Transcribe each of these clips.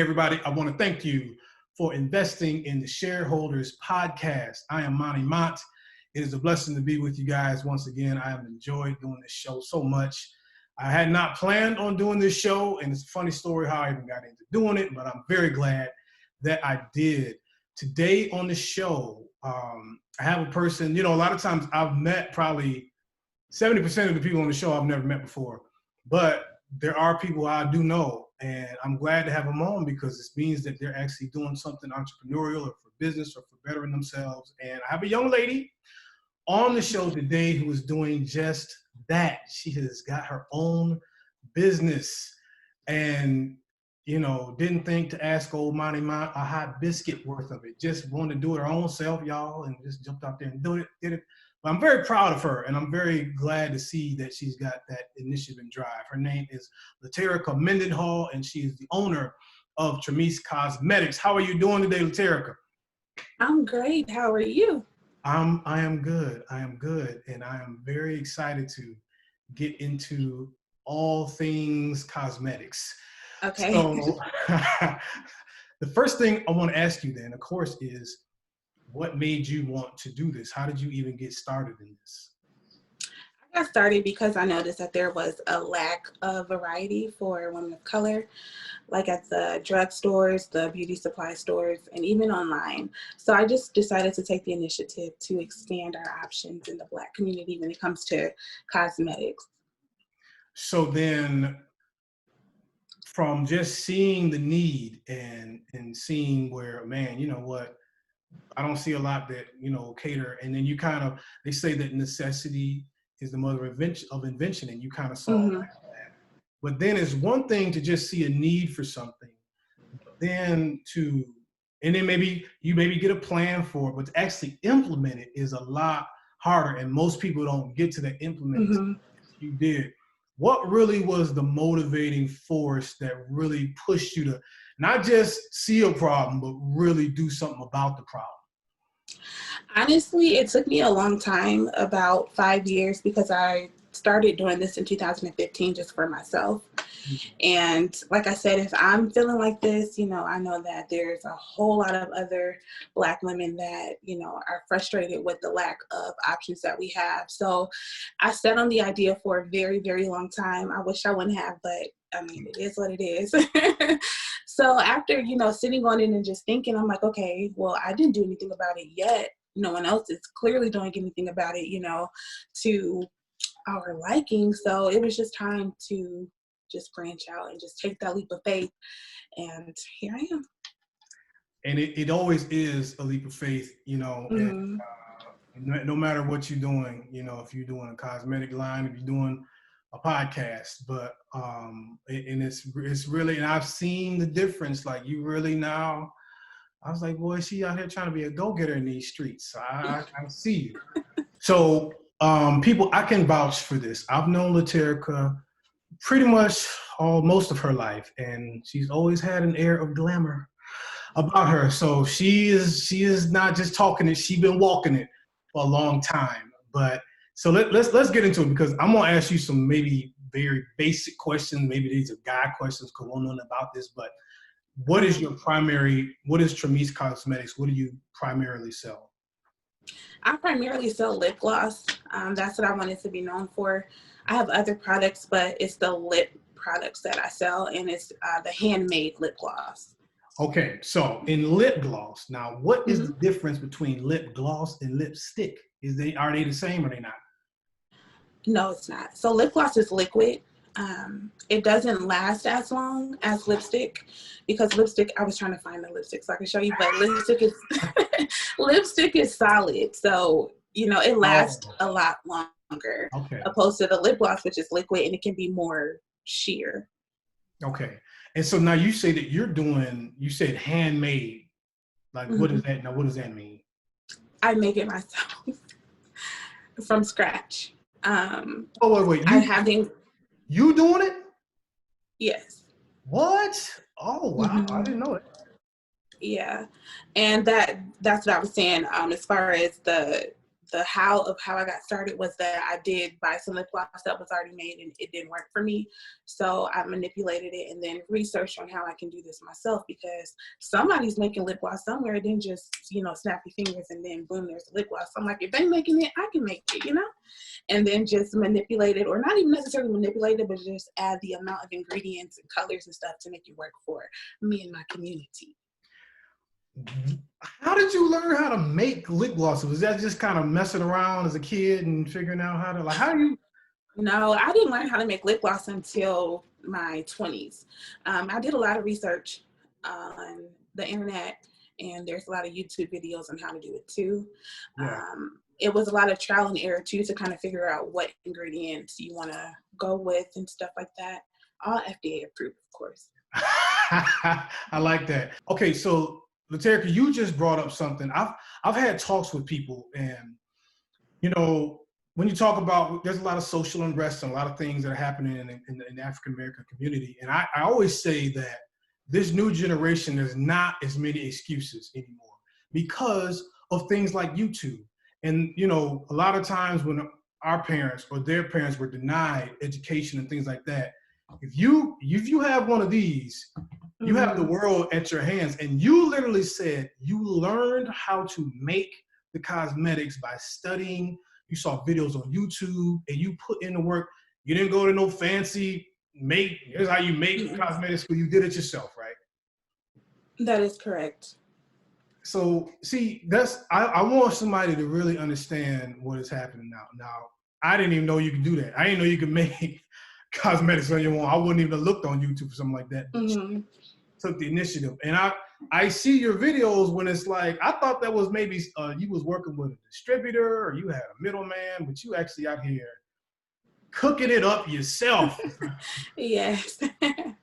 Hey, everybody, I want to thank you for investing in the Shareholders podcast. I am Monty Mott. It is a blessing to be with you guys once again. I have enjoyed doing this show so much. I had not planned on doing this show, and it's a funny story how I even got into doing it, but I'm very glad that I did. Today on the show, I have a person, a lot of times I've met probably 70% of the people on the show I've never met before, but there are people I do know, and I'm glad to have them on because it means that they're actually doing something entrepreneurial or for business or for bettering themselves. And I have a young lady on the show today who is doing just that. She has got her own business and, didn't think to ask old Monty Mott a hot biscuit worth of it. Just wanted to do it her own self, y'all, and just jumped out there and did it. But I'm very proud of her, and I'm very glad to see that she's got that initiative and drive. Her name is Laterica Mendenhall, and she is the owner of Trimese Cosmetics. How are you doing today, Laterica? I'm great. How are you? I am good. And I am very excited to get into all things cosmetics. Okay. So the first thing I want to ask you then, of course, is what made you want to do this? How did you even get started in this? I got started because I noticed that there was a lack of variety for women of color, like at the drugstores, the beauty supply stores, and even online. So I just decided to take the initiative to expand our options in the Black community when it comes to cosmetics. So then from just seeing the need and seeing where, man, you know what, I don't see a lot that, cater. And then they say that necessity is the mother of invention, and you kind of saw that. But then it's one thing to just see a need for something, but then maybe you get a plan for it, but to actually implement it is a lot harder. And most people don't get to that implementing. You did. What really was the motivating force that really pushed you to not just see a problem, but really do something about the problem? Honestly, it took me a long time, about 5 years, because I started doing this in 2015 just for myself. And like I said, if I'm feeling like this, I know that there's a whole lot of other Black women that, are frustrated with the lack of options that we have. So I sat on the idea for a very, very long time. I wish I wouldn't have, but I mean, it is what it is. So after, sitting on it and just thinking, I'm like, okay, well, I didn't do anything about it yet. No one else is clearly doing anything about it, to our liking. So it was just time to just branch out and just take that leap of faith. And here I am. And it always is a leap of faith, and, no matter what you're doing, if you're doing a cosmetic line, if you're doing a podcast, but and it's really, and I've seen the difference. Like you really now, I was like, boy, she out here trying to be a go-getter in these streets. So I see you. So people, I can vouch for this. I've known Laterica pretty much most of her life, and she's always had an air of glamour about her. So she is not just talking it; she's been walking it for a long time. But so let's get into it, because I'm gonna ask you some maybe very basic questions. Maybe these are guy questions because we don't know nothing about this. But what is Trimese Cosmetics? What do you primarily sell? I primarily sell lip gloss. That's what I wanted to be known for. I have other products, but it's the lip products that I sell, and it's the handmade lip gloss. Okay, so in lip gloss, now what is the difference between lip gloss and lipstick? Are they the same or are they not? No, it's not. So lip gloss is liquid. It doesn't last as long as lipstick, because lipstick, I was trying to find the lipstick so I can show you, but lipstick is solid. So, it lasts a lot longer, opposed to the lip gloss, which is liquid, and it can be more sheer. Okay. And so now you say that you said handmade. Like, what is that? Now, what does that mean? I make it myself from scratch. Wait. You doing it? Yes. What? Oh, wow. I didn't know it. Yeah. And that's what I was saying. As far as the the how I got started was that I did buy some lip gloss that was already made and it didn't work for me. So I manipulated it and then researched on how I can do this myself, because somebody's making lip gloss somewhere. It didn't just, snap your fingers and then boom, there's a lip gloss. I'm like, if they're making it, I can make it, and then just manipulate it, or not even necessarily manipulate it, but just add the amount of ingredients and colors and stuff to make it work for me and my community. How did you learn how to make lip gloss? Was that just kind of messing around as a kid and figuring out how to, like, how do you? No, I didn't learn how to make lip gloss until my 20s. I did a lot of research on the internet, and there's a lot of YouTube videos on how to do it too. Yeah. It was a lot of trial and error too, to kind of figure out what ingredients you want to go with and stuff like that. All FDA approved, of course. I like that. Okay, so Laterica, you just brought up something. I've had talks with people, and when you talk about, there's a lot of social unrest and a lot of things that are happening in the African American community, and I always say that this new generation, there's not as many excuses anymore because of things like YouTube. And a lot of times when our parents or their parents were denied education and things like that, if you have one of these, you have the world at your hands. And you literally said you learned how to make the cosmetics by studying. You saw videos on YouTube and you put in the work. You didn't go to no fancy here's how you make cosmetics, but you did it yourself, right? That is correct. So see, I want somebody to really understand what is happening now. Now, I didn't even know you could do that. I didn't know you could make cosmetics on your own. I wouldn't even have looked on YouTube for something like that. But took the initiative. And I see your videos when it's like, I thought that was maybe you was working with a distributor or you had a middleman, but you actually out here cooking it up yourself. Yes.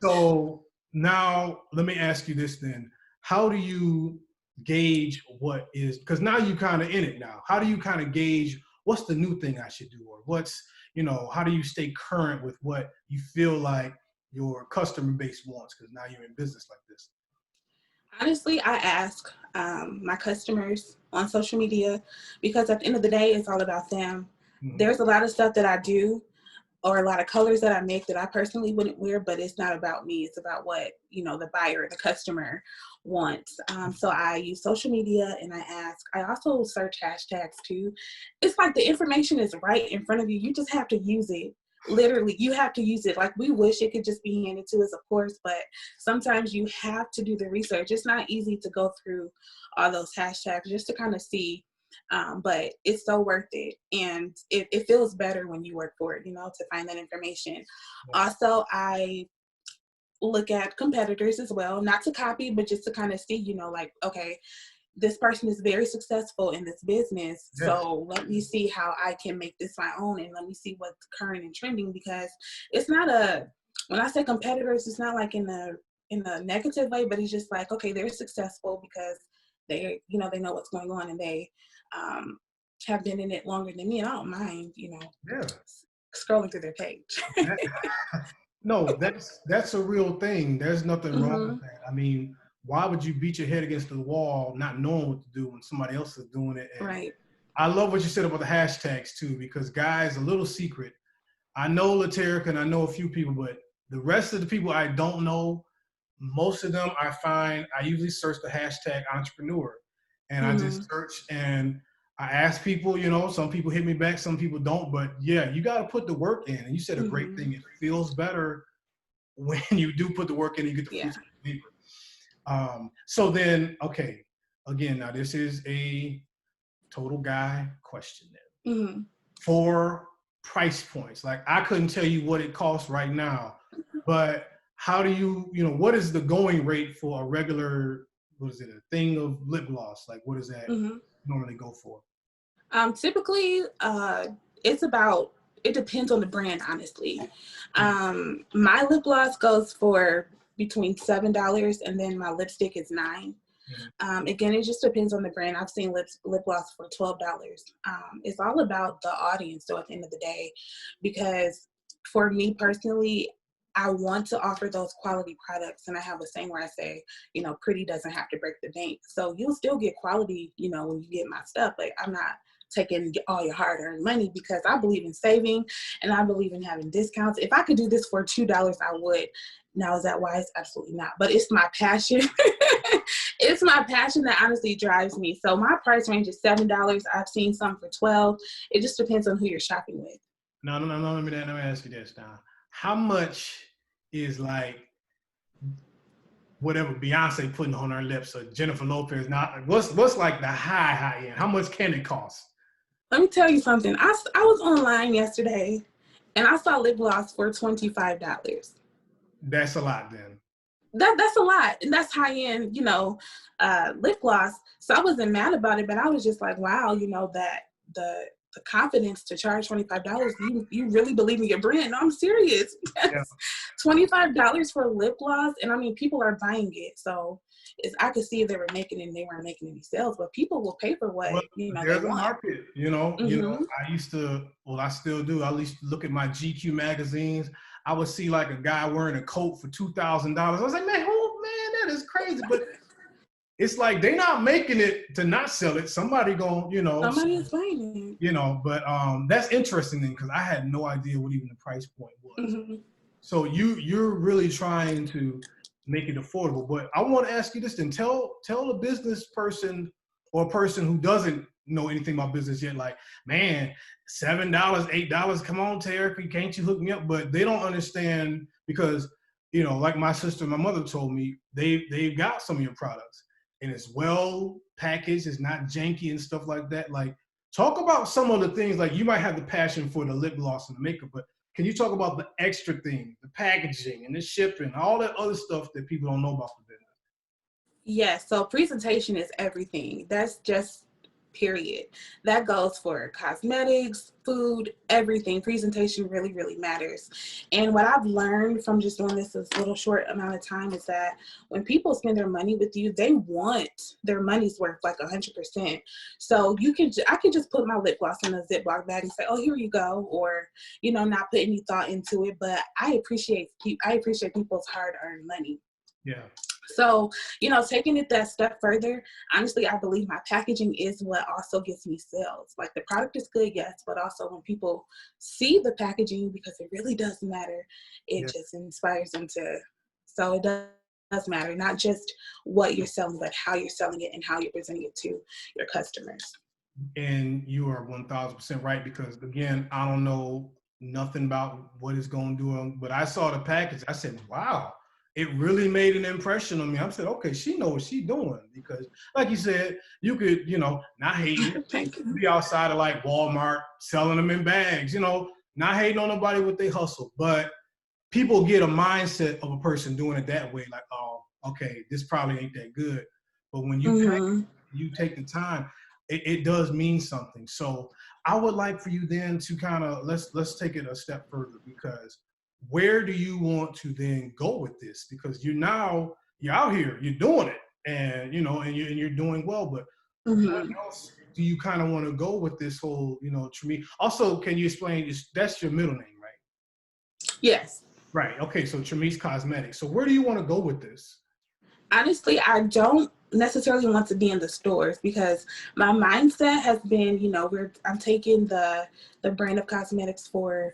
So now let me ask you this then. How do you gauge what is, because now you kind of in it now. How do you kind of gauge what's the new thing I should do, or what's, how do you stay current with what you feel like your customer base wants, because now you're in business like this? Honestly, I ask my customers on social media, because at the end of the day, it's all about them. There's a lot of stuff that I do, or a lot of colors that I make that I personally wouldn't wear, but it's not about me. It's about what, the buyer, the customer wants. So I use social media and I ask. I also search hashtags too. It's like the information is right in front of you. You just have to use it. Literally, you have to use it. Like, we wish it could just be handed to us, of course, but sometimes you have to do the research. It's not easy to go through all those hashtags just to kind of see. But it's so worth it, and it feels better when you work for it, to find that information. Yeah. Also, I look at competitors as well, not to copy, but just to kind of see, like, okay, this person is very successful in this business. Yes. So let me see how I can make this my own, and let me see what's current and trending, because it's not when I say competitors, it's not like in a negative way, but it's just like, okay, they're successful because they know what's going on, and they have been in it longer than me, and I don't mind, scrolling through their page. No, that's a real thing. There's nothing wrong with that. I mean, why would you beat your head against the wall not knowing what to do when somebody else is doing it? And right. I love what you said about the hashtags too, because guys, a little secret. I know Laterica and I know a few people, but the rest of the people I don't know, most of them I usually search the hashtag entrepreneur, and I just search and I ask people, some people hit me back, some people don't, but yeah, you got to put the work in. And you said a great thing. It feels better when you do put the work in and you get the fruits of the labor. So then, okay, again, now this is a total guy question then. For price points, like I couldn't tell you what it costs right now, but how do you, what is the going rate for a regular, a thing of lip gloss? Like, what does that normally go for? Typically, it depends on the brand, honestly. My lip gloss goes for between $7, and then my lipstick is $9. Again, it just depends on the brand. I've seen lip gloss for $12. It's all about the audience, though, at the end of the day, because for me personally, I want to offer those quality products, and I have a saying where I say, pretty doesn't have to break the bank. So you'll still get quality, when you get my stuff, but I'm not taking all your hard-earned money, because I believe in saving and I believe in having discounts. If I could do this for $2, I would. Now, is that wise? Absolutely not. But it's my passion. It's my passion that honestly drives me. So my price range is $7. I've seen some for $12. It just depends on who you're shopping with. No. Let me ask you this now. How much is like whatever Beyonce putting on her lips or Jennifer Lopez? Now, what's like the high end? How much can it cost? Let me tell you something. I was online yesterday and I saw lip gloss for $25. That's a lot then. That's a lot. And that's high end, lip gloss. So I wasn't mad about it, but I was just like, wow, that the confidence to charge $25. You really believe in your brand? No, I'm serious. Yeah. $25 for lip gloss. And I mean, people are buying it. So I could see if they were making it and they weren't making any sales, but people will pay for what, Well, they there's a want. market, I used to, well, I still do. I used to look at my GQ magazines. I would see like a guy wearing a coat for $2,000. I was like, man, that is crazy. But it's like they're not making it to not sell it. Somebody Somebody is buying it. But that's interesting then, because I had no idea what even the price point was. Mm-hmm. So you're really trying to make it affordable. But I want to ask you this then. Tell a business person or a person who doesn't know anything about business yet, like, man, $7, $8, come on, Terica, can't you hook me up? But they don't understand because, like my sister and my mother told me, they've got some of your products and it's well packaged, it's not janky and stuff like that. Like, talk about some of the things, like you might have the passion for the lip gloss and the makeup, but can you talk about the extra things, the packaging and the shipping, all that other stuff that people don't know about the business? Yes, so presentation is everything. That's just period. That goes for cosmetics, food, everything. Presentation really, really matters. And what I've learned from just doing this little short amount of time is that when people spend their money with you, they want their money's worth, like 100%. So I can just put my lip gloss in a Ziploc bag and say, oh, here you go, or not put any thought into it. But I appreciate people's hard-earned money. Yeah. So, taking it that step further, honestly, I believe my packaging is what also gets me sales. Like, the product is good, yes, but also when people see the packaging, because it really does matter, it just inspires them to. So it does matter, not just what you're selling, but how you're selling it and how you're presenting it to your customers. And you are 1000% right, because again, I don't know nothing about what it's going to do, but I saw the package. I said, wow. It really made an impression on me. I said, okay, she knows what she's doing, because like you said, you could, not hating, be outside of like Walmart selling them in bags, not hating on nobody with their hustle, but people get a mindset of a person doing it that way. Like, oh, okay, this probably ain't that good. But when you you take the time, it does mean something. So I would like for you then to kind of, let's take it a step further, because where do you want to then go with this? Because you're out here, you're doing it, and and you're doing well. But what else do you kind of want to go with this whole, Trimese? Also, can you explain? That's your middle name, right? Yes. Right. Okay. So Trimese Cosmetics. So where do you want to go with this? Honestly, I don't necessarily want to be in the stores, because my mindset has been, I'm taking the brand of cosmetics for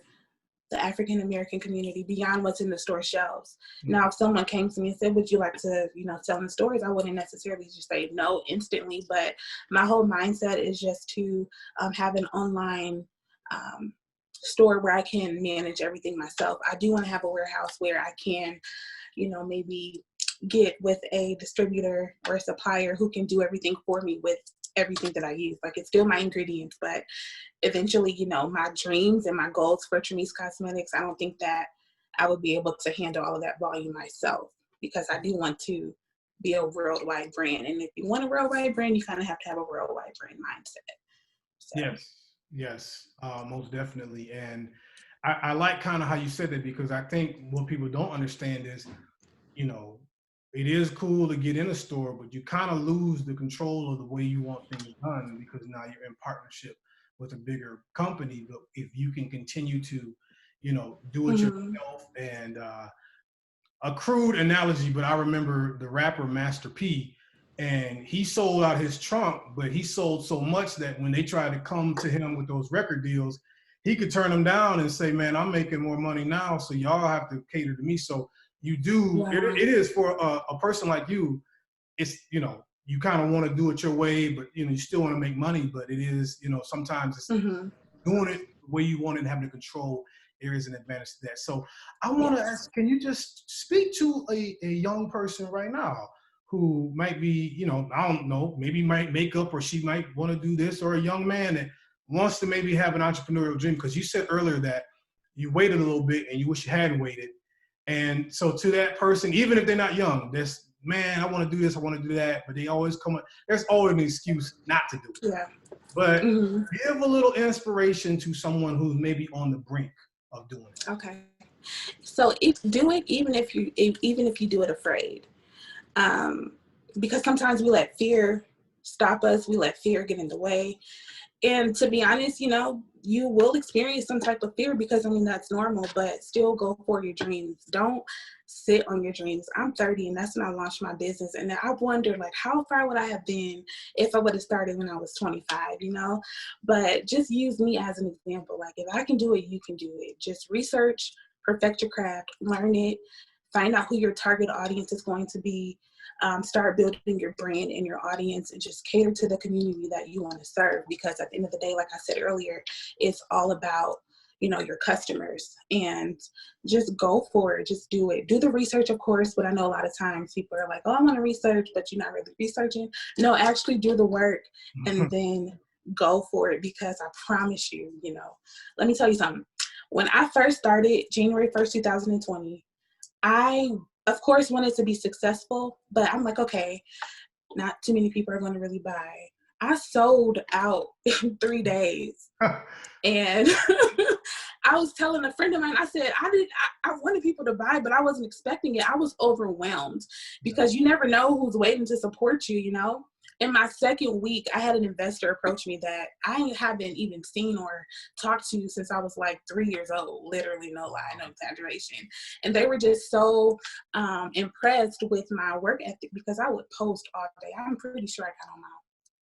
the African American community beyond what's in the store shelves. Now, if someone came to me and said, would you like to, sell in stores? I wouldn't necessarily just say no instantly, but my whole mindset is just to have an online store where I can manage everything myself. I do want to have a warehouse where I can, maybe get with a distributor or a supplier who can do everything for me with everything that I use. Like, it's still my ingredients, but eventually, my dreams and my goals for Trimese Cosmetics, I don't think that I would be able to handle all of that volume myself, because I do want to be a worldwide brand. And if you want a worldwide brand, you kind of have to have a worldwide brand mindset. So. Yes, most definitely. And I like kind of how you said that, because I think what people don't understand is, it is cool to get in a store, but you kind of lose the control of the way you want things done, because now you're in partnership with a bigger company. But if you can continue to, do it yourself, and a crude analogy, but I remember the rapper Master P, and he sold out his trunk, but he sold so much that when they tried to come to him with those record deals, he could turn them down and say, man, I'm making more money now, so y'all have to cater to me. So you do, Wow. it is for a person like you, it's, you know, you kind of want to do it your way, but, you know, you still want to make money, but it is, you know, sometimes it's doing it the way you want it and having the control. There is an advantage to that. So I want to ask, can you just speak to a young person right now who might be, you know, I don't know, maybe might make up or she might want to do this, or a young man that wants to maybe have an entrepreneurial dream? Because you said earlier that you waited a little bit and you wish you hadn't waited. And so to that person, even if they're not young, there's, man, I want to do this, I want to do that, but they always come up, there's always an excuse not to do it. Yeah. But give a little inspiration to someone who's maybe on the brink of doing it. Okay. So do it even if you do it afraid. Because sometimes we let fear stop us, we let fear get in the way. And to be honest, you know, you will experience some type of fear because, I mean, that's normal, but still go for your dreams. Don't sit on your dreams. I'm 30 and that's when I launched my business. And I wondered, like, how far would I have been if I would have started when I was 25, you know? But just use me as an example. Like, if I can do it, you can do it. Just research, perfect your craft, learn it, find out who your target audience is going to be. Start building your brand and your audience and just cater to the community that you want to serve. Because at the end of the day, like I said earlier, it's all about, you know, your customers, and just go for it. Just do it. Do the research, of course, but I know a lot of times people are like, oh, I'm going to research, but you're not really researching. No, actually do the work and then go for it, because I promise you, you know, let me tell you something. When I first started, January 1st, 2020, I, of course, wanted to be successful, but I'm like, okay, not too many people are going to really buy. I sold out in 3 days. And I was telling a friend of mine, I said, I wanted people to buy, but I wasn't expecting it. I was overwhelmed because you never know who's waiting to support you, you know? In my second week, I had an investor approach me that I haven't even seen or talked to since I was like 3 years old, literally, no lie, no exaggeration. And they were just so impressed with my work ethic because I would post all day. I'm pretty sure I got on my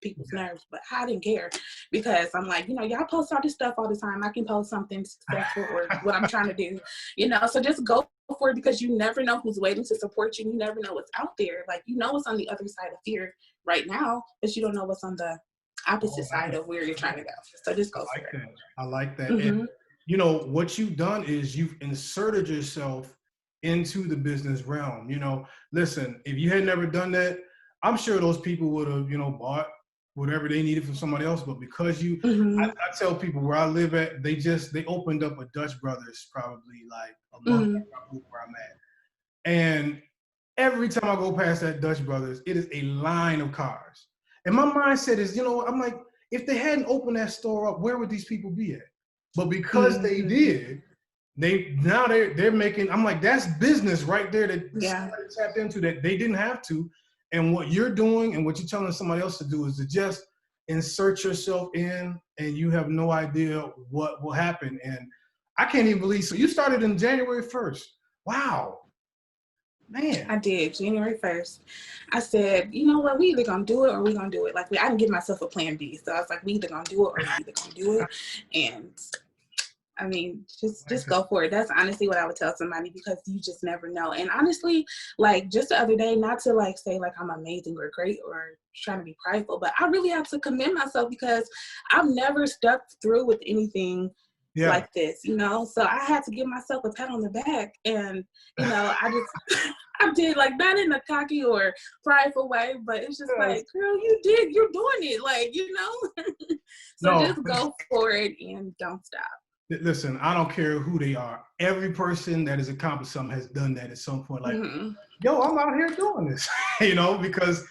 people's nerves, but I didn't care because I'm like, you know, y'all post all this stuff all the time. I can post something successful or what I'm trying to do, you know, so just go for it, because you never know who's waiting to support you. You never know what's out there. Like, you know, what's on the other side of fear right now, but you don't know what's on the opposite side of where you're trying to go. So just go for it. I like that. And, you know, what you've done is you've inserted yourself into the business realm. You know, listen, if you had never done that, I'm sure those people would have, you know, bought whatever they needed from somebody else. But because you, I tell people where I live at, they opened up a Dutch Brothers probably like a month after where I'm at. And every time I go past that Dutch Brothers, it is a line of cars. And my mindset is, you know, I'm like, if they hadn't opened that store up, where would these people be at? But because they did, they're making, I'm like, that's business right there that somebody tapped into that they didn't have to. And what you're doing and what you're telling somebody else to do is to just insert yourself in, and you have no idea what will happen. And I can't even believe, so you started in January 1st. Wow. Man. I did, January 1st. I said, you know what, we either gonna do it or we gonna do it. Like, I didn't give myself a plan B. So I was like, we either gonna do it or we either gonna do it. And I mean, just go for it. That's honestly what I would tell somebody, because you just never know. And honestly, like just the other day, not to like say like I'm amazing or great or trying to be prideful, but I really have to commend myself because I've never stuck through with anything like this, you know? So I had to give myself a pat on the back. And, you know, I did, like, not in a cocky or prideful way, but it's just like, girl, you're doing it. Like, you know? So just go for it and don't stop. Listen, I don't care who they are. Every person that has accomplished something has done that at some point. Like, yo, I'm out here doing this, you know, because,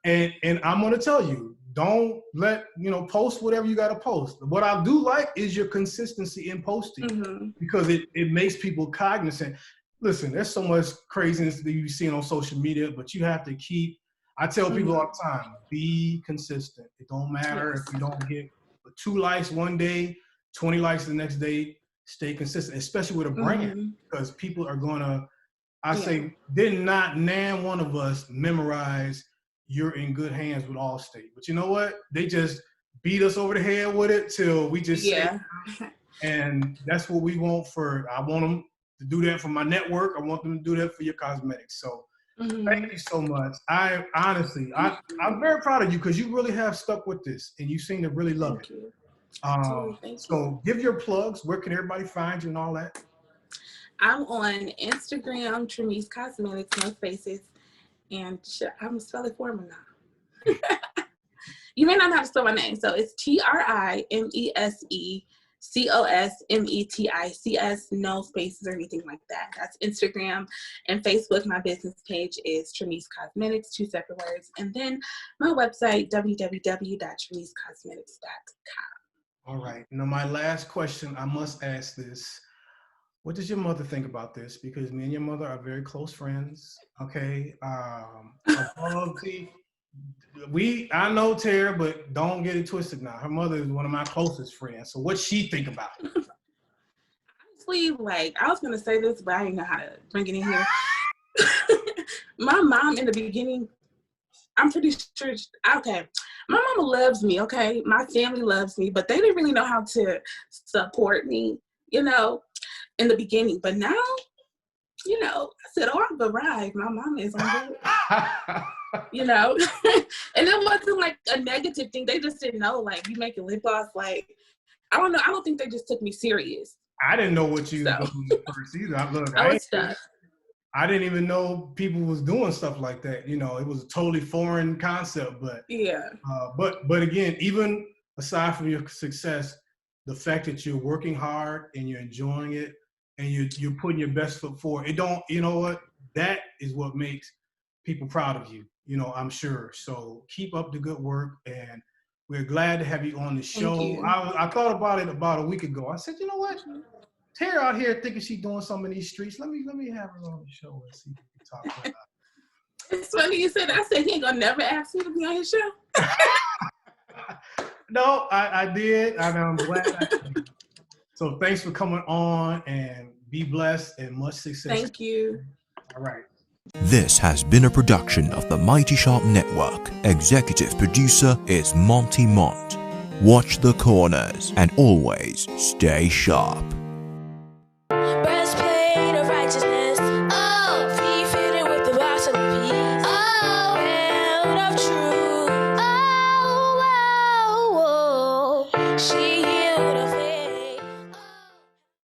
and I'm going to tell you, don't let, you know, post whatever you got to post. What I do like is your consistency in posting, because it makes people cognizant. Listen, there's so much craziness that you see on social media, but you have to keep, I tell people all the time, be consistent. It don't matter if you don't get 2 likes one day, 20 likes the next day. Stay consistent, especially with a brand, because people are gonna, I say, did not nan one of us memorize you're in good hands with Allstate. But you know what? They just beat us over the head with it till we just say, and that's what we want I want them to do that for my network. I want them to do that for your cosmetics. So thank you so much. I'm very proud of you because you really have stuck with this and you seem to really love it. So give your plugs. Where can everybody find you and all that? I'm on Instagram, Trimese Cosmetics, no spaces. And I'm going to spell it for me now. You may not know how to spell my name. So it's TRIMESECOSMETICS, no spaces or anything like that. That's Instagram. And Facebook, my business page is Trimese Cosmetics, 2 separate words. And then my website, www.trimesecosmetics.com. All right. Now, my last question, I must ask this. What does your mother think about this? Because me and your mother are very close friends. Okay. I know Tara, but don't get it twisted now. Her mother is one of my closest friends. So what's she think about it? Honestly, I was gonna say this, but I didn't know how to bring it in here. My mom in the beginning, I'm pretty sure, okay, my mama loves me, okay? My family loves me, but they didn't really know how to support me, in the beginning. But now, I said, oh, I've arrived. My mama is on board. And it wasn't a negative thing. They just didn't know, you make your lip gloss, I don't know. I don't think they just took me serious. I didn't know what you was doing first either. I didn't even know people was doing stuff like that. It was a totally foreign concept, but yeah. But again, even aside from your success, the fact that you're working hard and you're enjoying it and you're putting your best foot forward, that is what makes people proud of you. I'm sure. So keep up the good work, and we're glad to have you on the show. I thought about it about a week ago. I said, you know what? Tara out here thinking she's doing something in these streets. Let me have her on the show and see if we can talk about it. It's funny you said that. I said he ain't gonna never ask you to be on his show. No, I did, and I'm glad I did. So thanks for coming on, and be blessed and much success. Thank you. All right. This has been a production of the Mighty Sharp Network. Executive producer is Monty Mont. Watch the corners and always stay sharp.